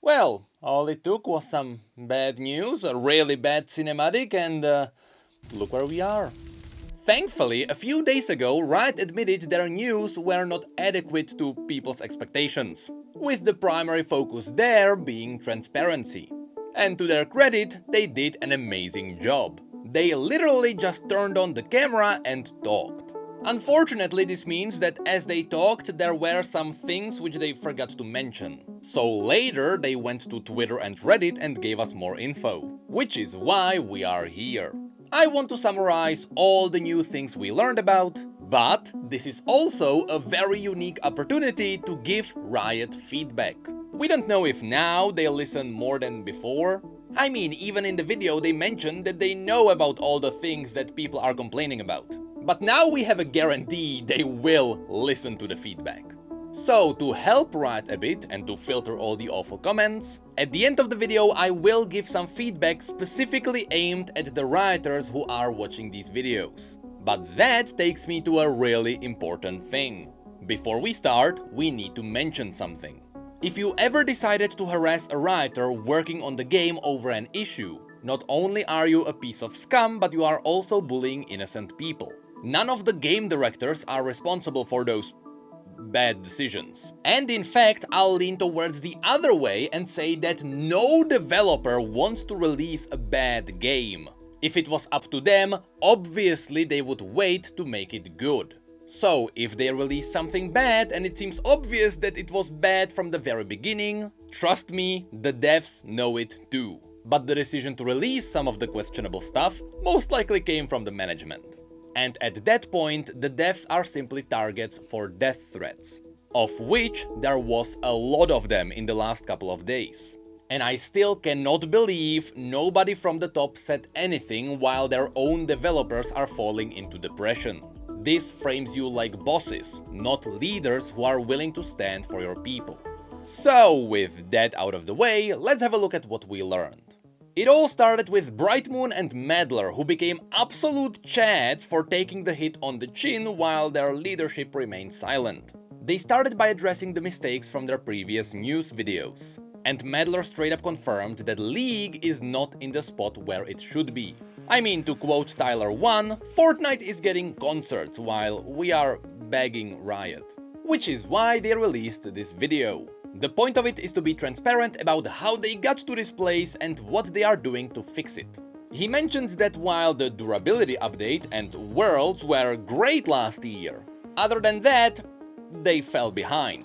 Well, all it took was some bad news, a really bad cinematic, and look where we are. Thankfully, a few days ago, Riot admitted their news were not adequate to people's expectations, with the primary focus there being transparency. And to their credit, they did an amazing job. They literally just turned on the camera and talked. Unfortunately, this means that as they talked, there were some things which they forgot to mention. So later, they went to Twitter and Reddit and gave us more info, which is why we are here. I want to summarize all the new things we learned about, but this is also a very unique opportunity to give Riot feedback. We don't know if now they'll listen more than before. I mean, even in the video they mentioned that they know about all the things that people are complaining about. But now we have a guarantee they will listen to the feedback. So, to help Riot a bit and to filter all the awful comments, at the end of the video I will give some feedback specifically aimed at the Rioters who are watching these videos. But that takes me to a really important thing. Before we start, we need to mention something. If you ever decided to harass a Rioter working on the game over an issue, not only are you a piece of scum, but you are also bullying innocent people. None of the game directors are responsible for those bad decisions. And in fact, I'll lean towards the other way and say that no developer wants to release a bad game. If it was up to them, obviously they would wait to make it good. So, if they release something bad and it seems obvious that it was bad from the very beginning, trust me, the devs know it too. But the decision to release some of the questionable stuff most likely came from the management. And at that point, the devs are simply targets for death threats, of which there was a lot of them in the last couple of days. And I still cannot believe nobody from the top said anything while their own developers are falling into depression. This frames you like bosses, not leaders who are willing to stand for your people. So, with that out of the way, let's have a look at what we learned. It all started with Brightmoon and Meddler, who became absolute chads for taking the hit on the chin while their leadership remained silent. They started by addressing the mistakes from their previous news videos. And Meddler straight up confirmed that League is not in the spot where it should be. I mean, to quote Tyler1, Fortnite is getting concerts while we are begging Riot. Which is why they released this video. The point of it is to be transparent about how they got to this place and what they are doing to fix it. He mentioned that while the durability update and worlds were great last year, other than that, they fell behind.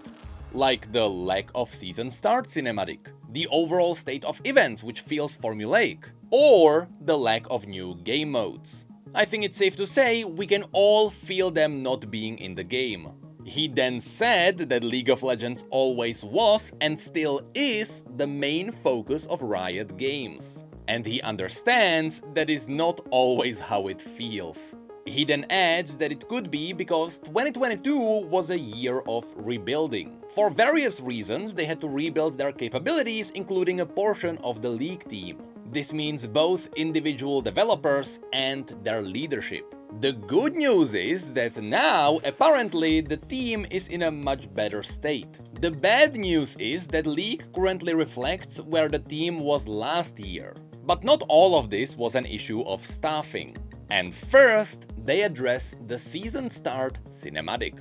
Like the lack of season start cinematic, the overall state of events which feels formulaic, or the lack of new game modes. I think it's safe to say we can all feel them not being in the game. He then said that League of Legends always was and still is the main focus of Riot games. And he understands that is not always how it feels. He then adds that it could be because 2022 was a year of rebuilding. For various reasons, they had to rebuild their capabilities, including a portion of the League team. This means both individual developers and their leadership. The good news is that now, apparently, the team is in a much better state. The bad news is that League currently reflects where the team was last year. But not all of this was an issue of staffing. And first, they addressed the season start cinematic.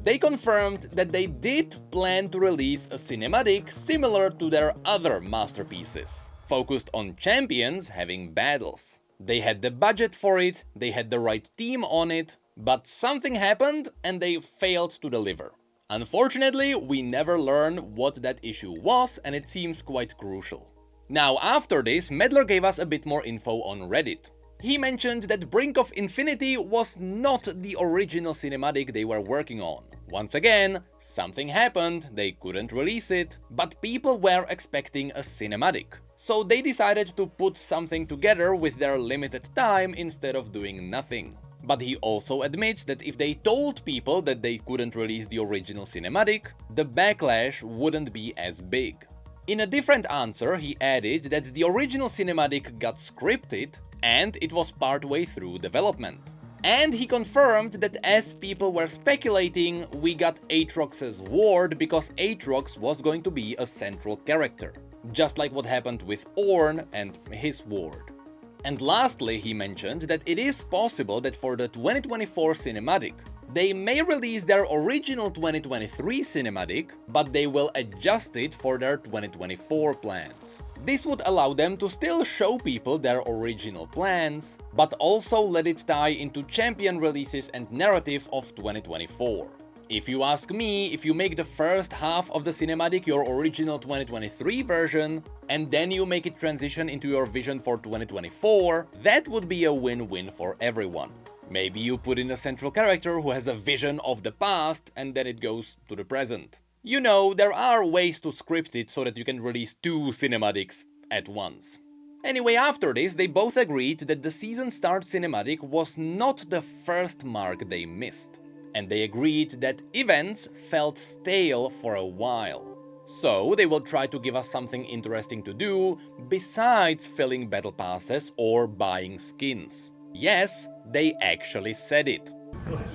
They confirmed that they did plan to release a cinematic similar to their other masterpieces, focused on champions having battles. They had the budget for it, they had the right team on it, but something happened and they failed to deliver. Unfortunately, we never learned what that issue was, and it seems quite crucial. Now, after this, Meddler gave us a bit more info on Reddit. He mentioned that Brink of Infinity was not the original cinematic they were working on. Once again, something happened, they couldn't release it, but people were expecting a cinematic. So they decided to put something together with their limited time instead of doing nothing. But he also admits that if they told people that they couldn't release the original cinematic, the backlash wouldn't be as big. In a different answer, he added that the original cinematic got scripted and it was partway through development. And he confirmed that as people were speculating, we got Aatrox's ward because Aatrox was going to be a central character. just like what happened with Ornn and his ward. And lastly, he mentioned that it is possible that for the 2024 cinematic, they may release their original 2023 cinematic, but they will adjust it for their 2024 plans. This would allow them to still show people their original plans, but also let it tie into champion releases and narrative of 2024. If you ask me, if you make the first half of the cinematic your original 2023 version, and then you make it transition into your vision for 2024, that would be a win-win for everyone. Maybe you put in a central character who has a vision of the past, and then it goes to the present. You know, there are ways to script it so that you can release 2 cinematics at once. Anyway, after this, they both agreed that the season start cinematic was not the first mark they missed. And they agreed that events felt stale for a while. So they will try to give us something interesting to do besides filling battle passes or buying skins. Yes, they actually said it.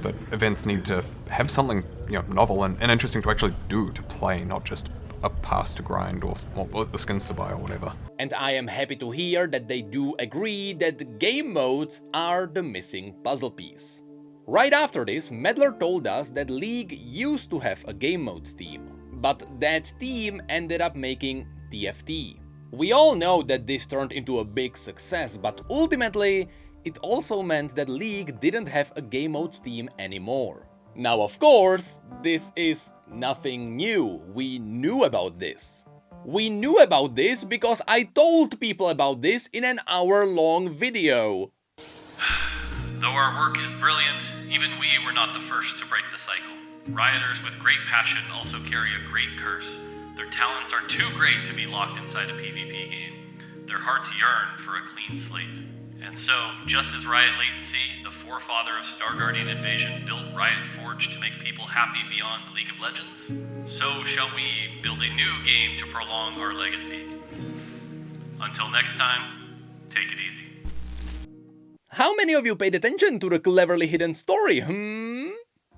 But events need to have something, novel and interesting to actually do, to play, not just a pass to grind or the skins to buy or whatever. And I am happy to hear that they do agree that game modes are the missing puzzle piece. Right after this, Meddler told us that League used to have a game modes team, but that team ended up making TFT. We all know that this turned into a big success, but ultimately, it also meant that League didn't have a game modes team anymore. Now, of course, this is nothing new. We knew about this. We knew about this because I told people about this in an hour-long video. Though our work is brilliant, even we were not the first to break the cycle. Rioters with great passion also carry a great curse. Their talents are too great to be locked inside a PvP game. Their hearts yearn for a clean slate. And so, just as Riot Latency, the forefather of Star Guardian Invasion, built Riot Forge to make people happy beyond League of Legends, so shall we build a new game to prolong our legacy. Until next time, take it easy. How many of you paid attention to the cleverly hidden story,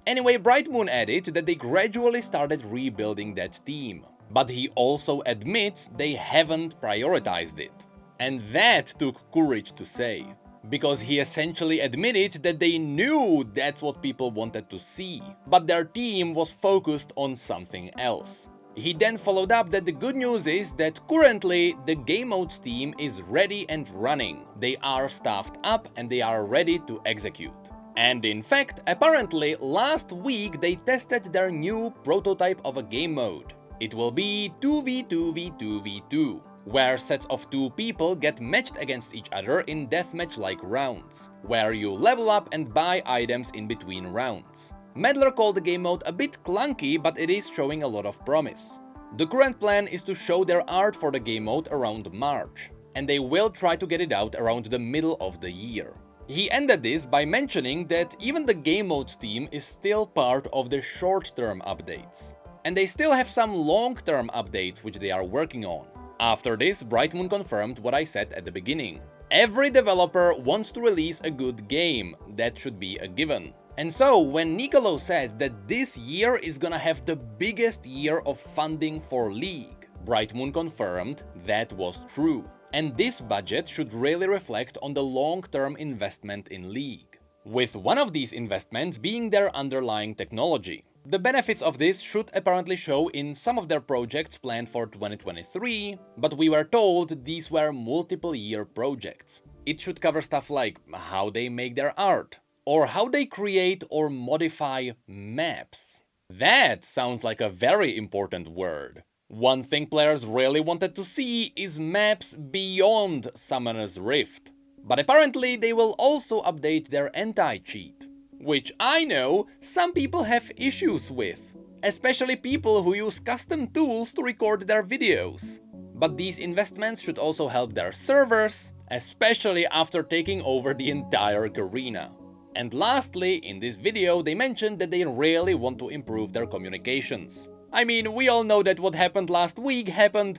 Anyway, Brightmoon added that they gradually started rebuilding that team. But he also admits they haven't prioritized it. And that took courage to say. Because he essentially admitted that they knew that's what people wanted to see. But their team was focused on something else. He then followed up that the good news is that currently the game modes team is ready and running. They are staffed up and they are ready to execute. And in fact, apparently last week they tested their new prototype of a game mode. It will be 2v2v2v2, where sets of 2 people get matched against each other in deathmatch-like rounds, where you level up and buy items in between rounds. Meddler called the game mode a bit clunky, but it is showing a lot of promise. The current plan is to show their art for the game mode around March, and they will try to get it out around the middle of the year. He ended this by mentioning that even the game modes team is still part of the short-term updates, and they still have some long-term updates which they are working on. After this, Brightmoon confirmed what I said at the beginning. Every developer wants to release a good game, that should be a given. And so, when Nicolo said that this year is gonna have the biggest year of funding for League, Brightmoon confirmed that was true. And this budget should really reflect on the long-term investment in League, with one of these investments being their underlying technology. The benefits of this should apparently show in some of their projects planned for 2023, but we were told these were multiple-year projects. It should cover stuff like how they make their art, or how they create or modify maps. That sounds like a very important word. One thing players really wanted to see is maps beyond Summoner's Rift. But apparently they will also update their anti-cheat, which I know some people have issues with, especially people who use custom tools to record their videos. But these investments should also help their servers, especially after taking over the entire Garena. And lastly, in this video they mentioned that they really want to improve their communications. I mean, we all know that what happened last week happened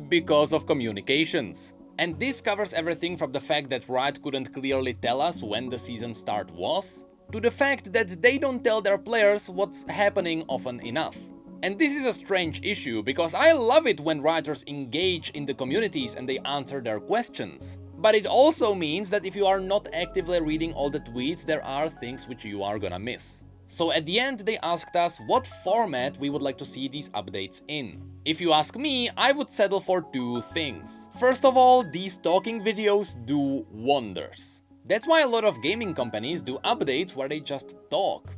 because of communications. And this covers everything from the fact that Riot couldn't clearly tell us when the season start was, to the fact that they don't tell their players what's happening often enough. And this is a strange issue, because I love it when writers engage in the communities and they answer their questions. But it also means that if you are not actively reading all the tweets, there are things which you are gonna miss. So at the end, they asked us what format we would like to see these updates in. If you ask me, I would settle for two things. First of all, these talking videos do wonders. That's why a lot of gaming companies do updates where they just talk.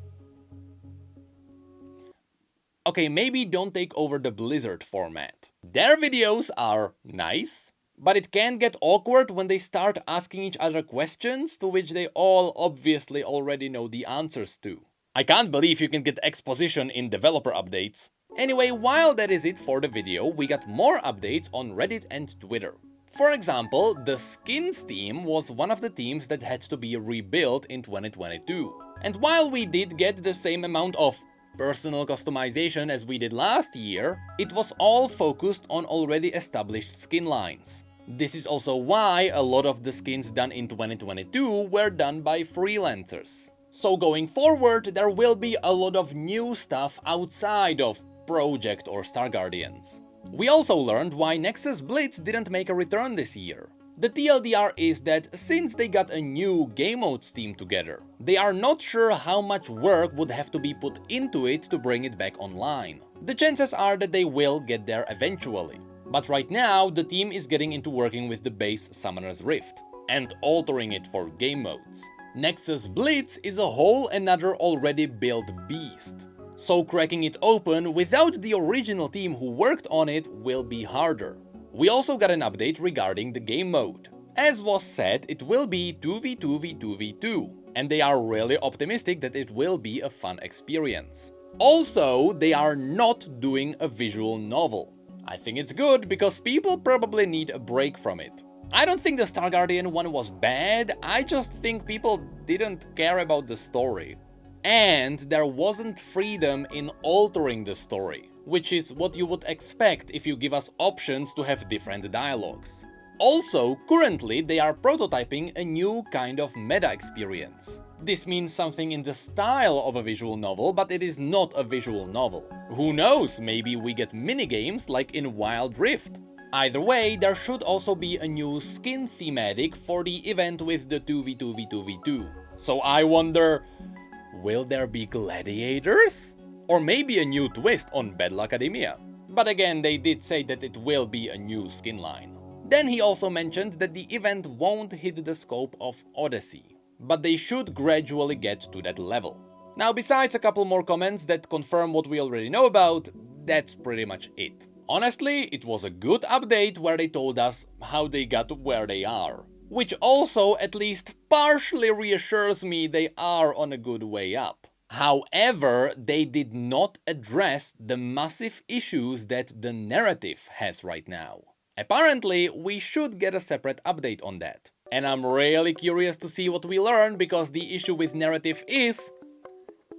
Okay, maybe don't take over the Blizzard format. Their videos are nice, but it can get awkward when they start asking each other questions to which they all obviously already know the answers to. I can't believe you can get exposition in developer updates. Anyway, while that is it for the video, we got more updates on Reddit and Twitter. For example, the skins team was one of the teams that had to be rebuilt in 2022. And while we did get the same amount of personal customization as we did last year, it was all focused on already established skin lines. This is also why a lot of the skins done in 2022 were done by freelancers. So going forward, there will be a lot of new stuff outside of Project or Star Guardians. We also learned why Nexus Blitz didn't make a return this year. The TLDR is that since they got a new game modes team together, they are not sure how much work would have to be put into it to bring it back online. The chances are that they will get there eventually. But right now, the team is getting into working with the base Summoner's Rift and altering it for game modes. Nexus Blitz is a whole another already built beast. So cracking it open without the original team who worked on it will be harder. We also got an update regarding the game mode. As was said, it will be 2v2v2v2, and they are really optimistic that it will be a fun experience. Also, they are not doing a visual novel. I think it's good because people probably need a break from it. I don't think the Star Guardian one was bad, I just think people didn't care about the story. And there wasn't freedom in altering the story, which is what you would expect if you give us options to have different dialogues. Also, currently they are prototyping a new kind of meta experience. This means something in the style of a visual novel, but it is not a visual novel. Who knows, maybe we get minigames like in Wild Rift. Either way, there should also be a new skin thematic for the event with the 2v2v2v2. So I wonder, will there be gladiators? Or maybe a new twist on Battle Academia? But again, they did say that it will be a new skin line. Then he also mentioned that the event won't hit the scope of Odyssey, but they should gradually get to that level. Now, besides a couple more comments that confirm what we already know about, that's pretty much it. Honestly, it was a good update where they told us how they got to where they are. Which also at least partially reassures me they are on a good way up. However, they did not address the massive issues that the narrative has right now. Apparently, we should get a separate update on that. And I'm really curious to see what we learn, because the issue with narrative is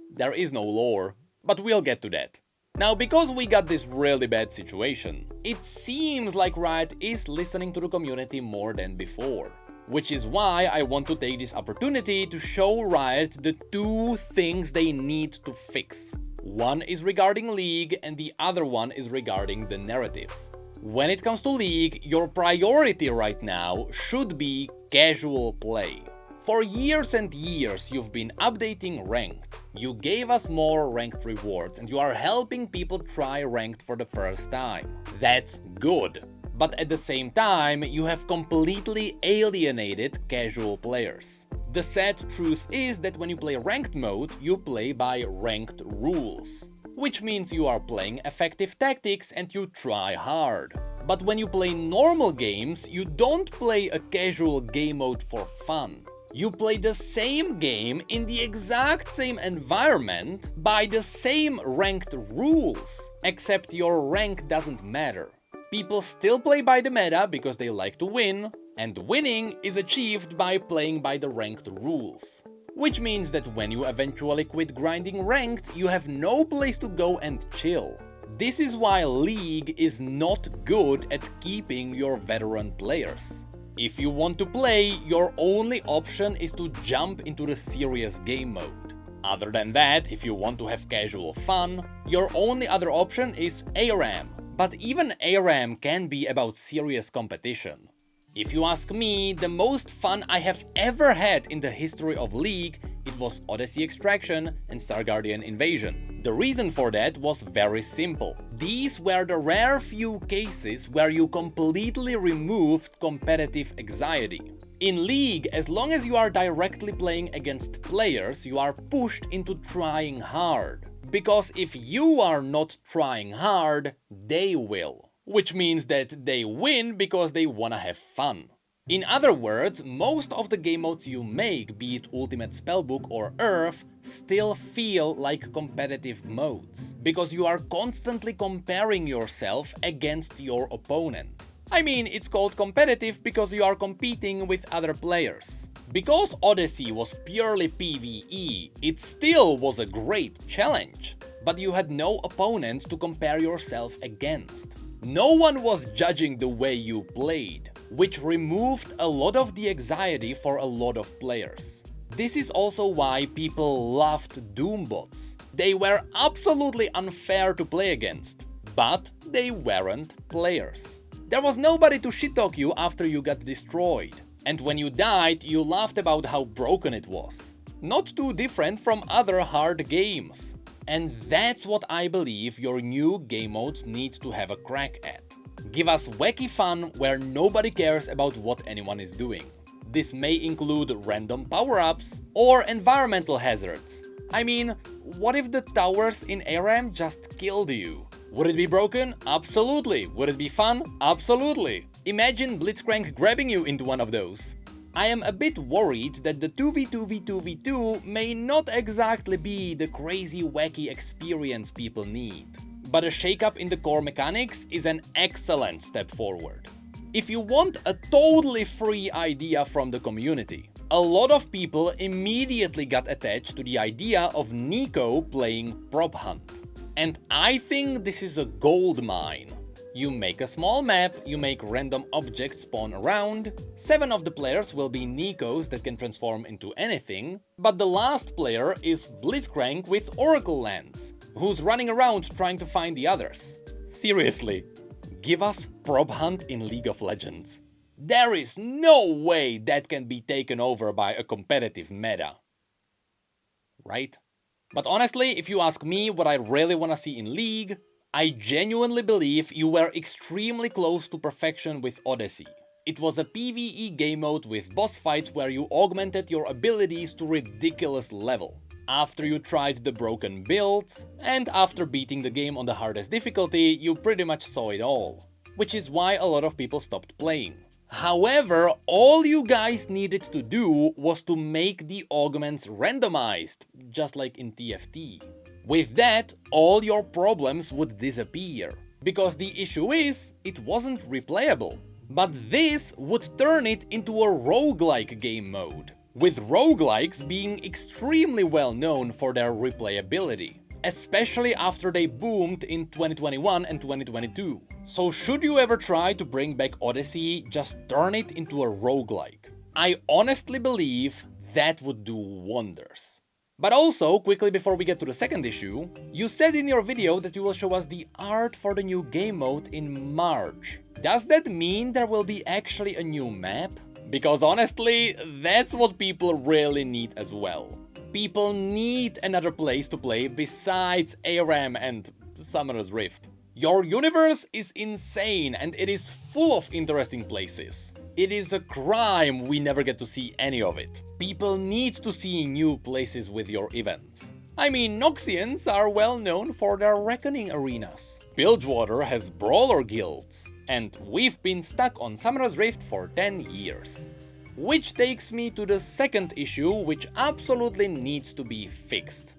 there is no lore. But we'll get to that. Now, because we got this really bad situation, it seems like Riot is listening to the community more than before. Which is why I want to take this opportunity to show Riot the two things they need to fix. One is regarding League and the other one is regarding the narrative. When it comes to League, your priority right now should be casual play. For years and years you've been updating Ranked. You gave us more Ranked rewards and you are helping people try Ranked for the first time. That's good. But at the same time, you have completely alienated casual players. The sad truth is that when you play Ranked mode, you play by Ranked rules. Which means you are playing effective tactics and you try hard. But when you play normal games, you don't play a casual game mode for fun. You play the same game in the exact same environment by the same ranked rules, except your rank doesn't matter. People still play by the meta because they like to win, and winning is achieved by playing by the ranked rules. Which means that when you eventually quit grinding ranked, you have no place to go and chill. This is why League is not good at keeping your veteran players. If you want to play, your only option is to jump into the serious game mode. Other than that, if you want to have casual fun, your only other option is ARAM. But even ARAM can be about serious competition. If you ask me, the most fun I have ever had in the history of League, it was Odyssey Extraction and Star Guardian Invasion. The reason for that was very simple. These were the rare few cases where you completely removed competitive anxiety. In League, as long as you are directly playing against players, you are pushed into trying hard. Because if you are not trying hard, they will. Which means that they win because they wanna have fun. In other words, most of the game modes you make, be it Ultimate Spellbook or Earth, still feel like competitive modes. Because you are constantly comparing yourself against your opponent. I mean, it's called competitive because you are competing with other players. Because Odyssey was purely PvE, it still was a great challenge. But you had no opponent to compare yourself against. No one was judging the way you played, which removed a lot of the anxiety for a lot of players. This is also why people loved Doombots. They were absolutely unfair to play against, but they weren't players. There was nobody to shit-talk you after you got destroyed. And when you died, you laughed about how broken it was. Not too different from other hard games. And that's what I believe your new game modes need to have a crack at. Give us wacky fun where nobody cares about what anyone is doing. This may include random power-ups or environmental hazards. I mean, what if the towers in ARAM just killed you? Would it be broken? Absolutely. Would it be fun? Absolutely. Imagine Blitzcrank grabbing you into one of those. I am a bit worried that the 2v2v2v2 may not exactly be the crazy wacky experience people need. But a shakeup in the core mechanics is an excellent step forward. If you want a totally free idea from the community, a lot of people immediately got attached to the idea of Nico playing Prop Hunt. And I think this is a gold mine. You make a small map, you make random objects spawn around, 7 of the players will be Nikos that can transform into anything, but the last player is Blitzcrank with Oracle Lens, who's running around trying to find the others. Seriously, give us Prop Hunt in League of Legends. There is no way that can be taken over by a competitive meta. Right? But honestly, if you ask me what I really wanna see in League, I genuinely believe you were extremely close to perfection with Odyssey. It was a PvE game mode with boss fights where you augmented your abilities to ridiculous level. After you tried the broken builds, and after beating the game on the hardest difficulty, you pretty much saw it all. Which is why a lot of people stopped playing. However, all you guys needed to do was to make the augments randomized, just like in TFT. With that, all your problems would disappear. Because the issue is, it wasn't replayable. But this would turn it into a roguelike game mode. With roguelikes being extremely well known for their replayability. Especially after they boomed in 2021 and 2022. So should you ever try to bring back Odyssey, just turn it into a roguelike. I honestly believe that would do wonders. But also, quickly before we get to the second issue, you said in your video that you will show us the art for the new game mode in March. Does that mean there will be actually a new map? Because honestly, that's what people really need as well. People need another place to play besides ARAM and Summoner's Rift. Your universe is insane and it is full of interesting places. It is a crime we never get to see any of it. People need to see new places with your events. I mean, Noxians are well known for their reckoning arenas. Bilgewater has brawler guilds. And we've been stuck on Summoner's Rift for 10 years. Which takes me to the second issue, which absolutely needs to be fixed.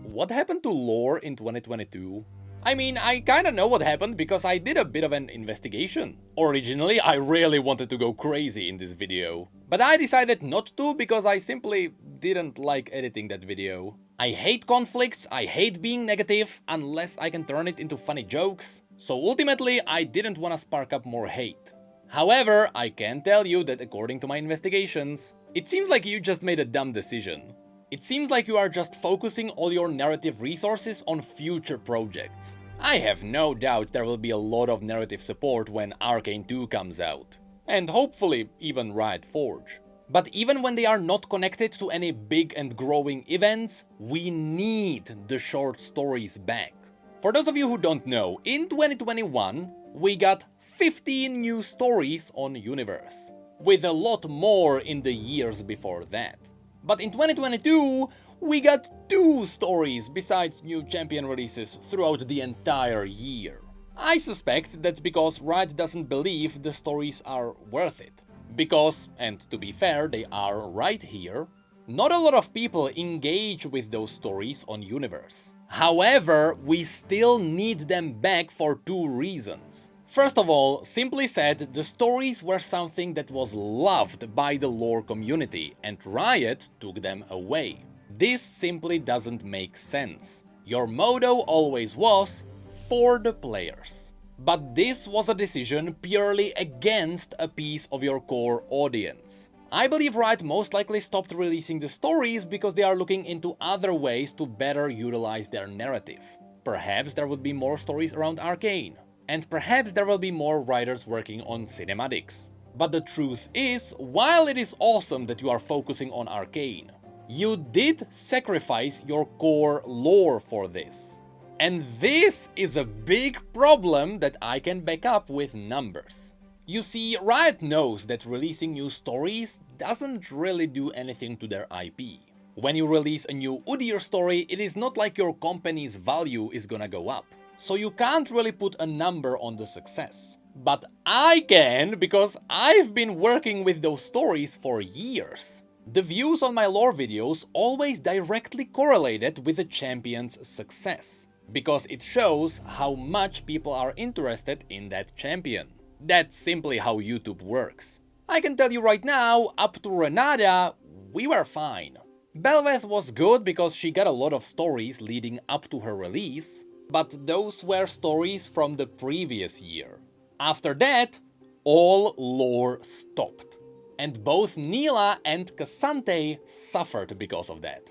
What happened to lore in 2022? I mean, I kinda know what happened because I did a bit of an investigation. Originally, I really wanted to go crazy in this video. But I decided not to because I simply didn't like editing that video. I hate conflicts, I hate being negative, unless I can turn it into funny jokes. So ultimately, I didn't wanna spark up more hate. However, I can tell you that according to my investigations, it seems like you just made a dumb decision. It seems like you are just focusing all your narrative resources on future projects. I have no doubt there will be a lot of narrative support when Arcane 2 comes out. And hopefully even Riot Forge. But even when they are not connected to any big and growing events, we need the short stories back. For those of you who don't know, in 2021, we got 15 new stories on Universe, with a lot more in the years before that. But in 2022, we got 2 stories besides new champion releases throughout the entire year. I suspect that's because Riot doesn't believe the stories are worth it. Because, and to be fair, they are right here, not a lot of people engage with those stories on Universe. However, we still need them back for 2 reasons. First of all, simply said, the stories were something that was loved by the lore community, and Riot took them away. This simply doesn't make sense. Your motto always was, for the players. But this was a decision purely against a piece of your core audience. I believe Riot most likely stopped releasing the stories because they are looking into other ways to better utilize their narrative. Perhaps there would be more stories around Arcane. And perhaps there will be more writers working on cinematics. But the truth is, while it is awesome that you are focusing on Arcane, you did sacrifice your core lore for this. And this is a big problem that I can back up with numbers. You see, Riot knows that releasing new stories doesn't really do anything to their IP. When you release a new Udyr story, it is not like your company's value is gonna go up. So you can't really put a number on the success. But I can, because I've been working with those stories for years. The views on my lore videos always directly correlated with the champion's success, because it shows how much people are interested in that champion. That's simply how YouTube works. I can tell you right now, up to Renata, we were fine. Belveth was good because she got a lot of stories leading up to her release, but those were stories from the previous year. After that, all lore stopped. And both Neela and Cassante suffered because of that.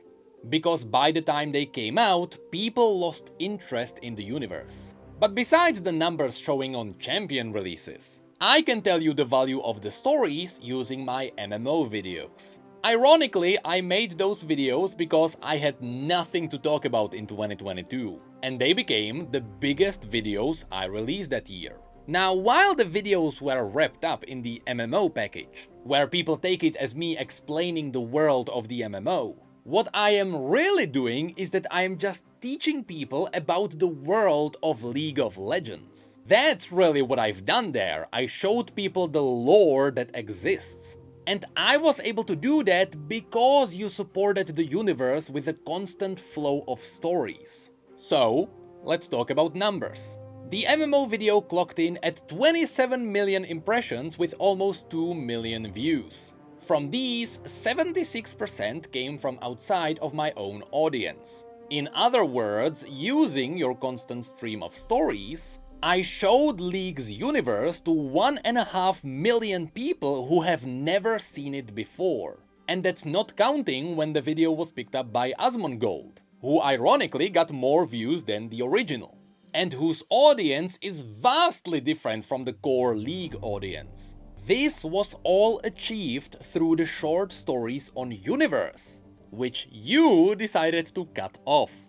Because by the time they came out, people lost interest in the universe. But besides the numbers showing on champion releases, I can tell you the value of the stories using my MMO videos. Ironically, I made those videos because I had nothing to talk about in 2022, and they became the biggest videos I released that year. Now, while the videos were wrapped up in the MMO package, where people take it as me explaining the world of the MMO, what I am really doing is that I am just teaching people about the world of League of Legends. That's really what I've done there. I showed people the lore that exists. And I was able to do that because you supported the universe with a constant flow of stories. So, let's talk about numbers. The MMO video clocked in at 27 million impressions with almost 2 million views. From these, 76% came from outside of my own audience. In other words, using your constant stream of stories, I showed League's universe to 1.5 million people who have never seen it before. And that's not counting when the video was picked up by Asmongold, who ironically got more views than the original, and whose audience is vastly different from the core League audience. This was all achieved through the short stories on Universe, which you decided to cut off.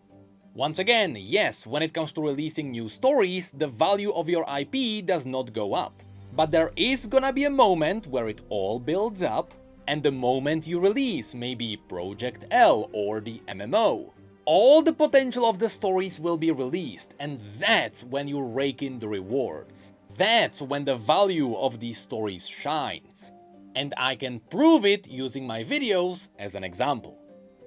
Once again, yes, when it comes to releasing new stories, the value of your IP does not go up. But there is gonna be a moment where it all builds up, and the moment you release maybe Project L or the MMO, all the potential of the stories will be released, and that's when you rake in the rewards. That's when the value of these stories shines. And I can prove it using my videos as an example.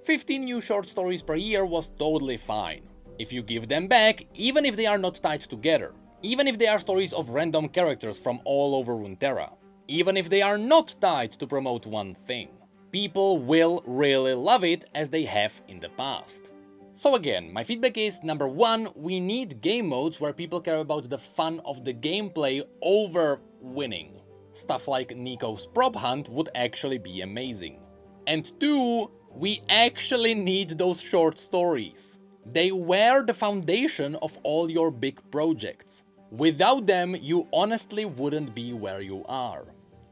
15 new short stories per year was totally fine. If you give them back, even if they are not tied together, even if they are stories of random characters from all over Runeterra, even if they are not tied to promote one thing, people will really love it as they have in the past. So again, my feedback is, number one, we need game modes where people care about the fun of the gameplay over winning. Stuff like Nico's prop hunt would actually be amazing. And 2, we actually need those short stories. They were the foundation of all your big projects. Without them, you honestly wouldn't be where you are.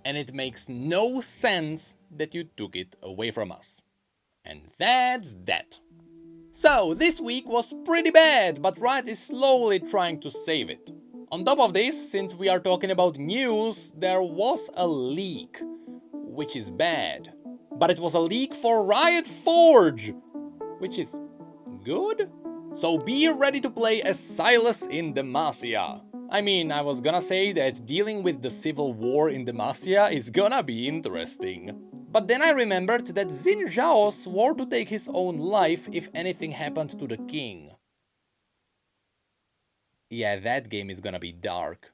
And it makes no sense that you took it away from us. And that's that. So, this week was pretty bad, but Riot is slowly trying to save it. On top of this, since we are talking about news, there was a leak, which is bad. But it was a leak for Riot Forge, which is good? So be ready to play as Silas in Demacia. I mean, I was gonna say that dealing with the civil war in Demacia is gonna be interesting. But then I remembered that Xin Zhao swore to take his own life if anything happened to the king. Yeah, that game is gonna be dark.